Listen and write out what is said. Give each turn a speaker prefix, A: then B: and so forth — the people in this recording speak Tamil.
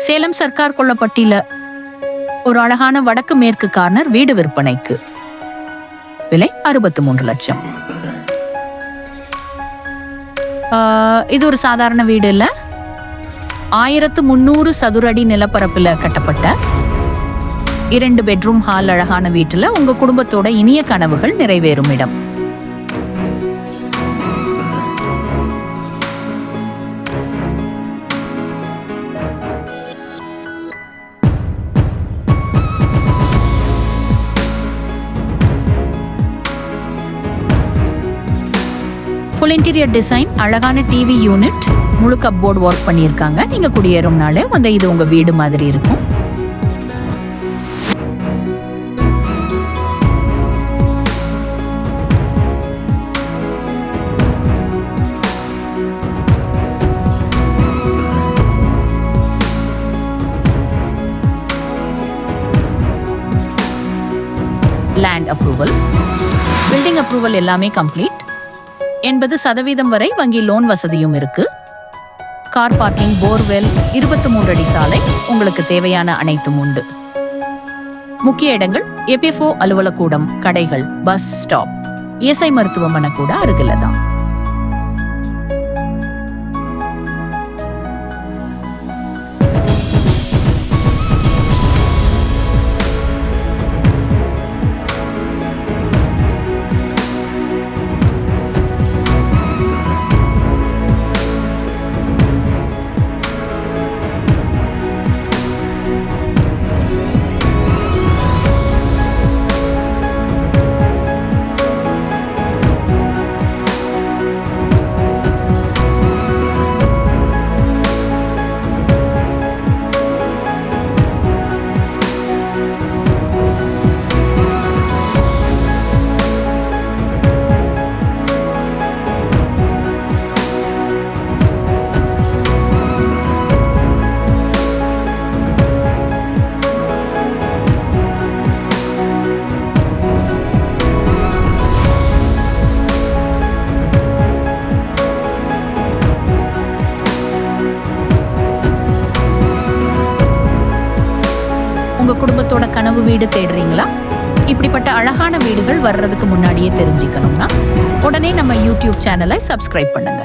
A: சேலம் சர்க்கார் கொல்லப்பட்டியில ஒரு அழகான வடக்கு மேற்கு கார்னர் வீடு விற்பனைக்கு. விலை 63 லட்சம். இது ஒரு சாதாரண வீடு இல்ல. 1300 சதுர அடி நிலப்பரப்புல கட்டப்பட்ட 2 பெட்ரூம் ஹால் அழகான வீட்டுல உங்க குடும்பத்தோட இனிய கனவுகள் நிறைவேறும் இடம். ஃபுல் இன்டீரியர் டிசைன், அழகான டிவி யூனிட், முழு கப்போர்டு ஒர்க் பண்ணியிருக்காங்க. நீங்க குடியேறும் நாளே இது உங்க வீடு மாதிரி இருக்கும். லேண்ட் அப்ரூவல், பில்டிங் அப்ரூவல் எல்லாமே கம்ப்ளீட். 80% வரை வங்கி லோன் வசதியும் இருக்கு. கார் பார்க்கிங், போர்வெல், 23 அடி சாலை, உங்களுக்கு தேவையான அனைத்தும் உண்டு. முக்கிய இடங்கள் EPFO அலுவலக்கூடம், கடைகள், பஸ் ஸ்டாப், ESI மருத்துவமனை கூட அருகில தான். உங்க குடும்பத்தோட கனவு வீடு தேடுறீங்களா? இப்படிப்பட்ட அழகான வீடுகள் வர்றதுக்கு முன்னாடியே தெரிஞ்சுக்கணும்னா உடனே நம்ம யூடியூப் சேனலை சப்ஸ்கிரைப் பண்ணுங்க.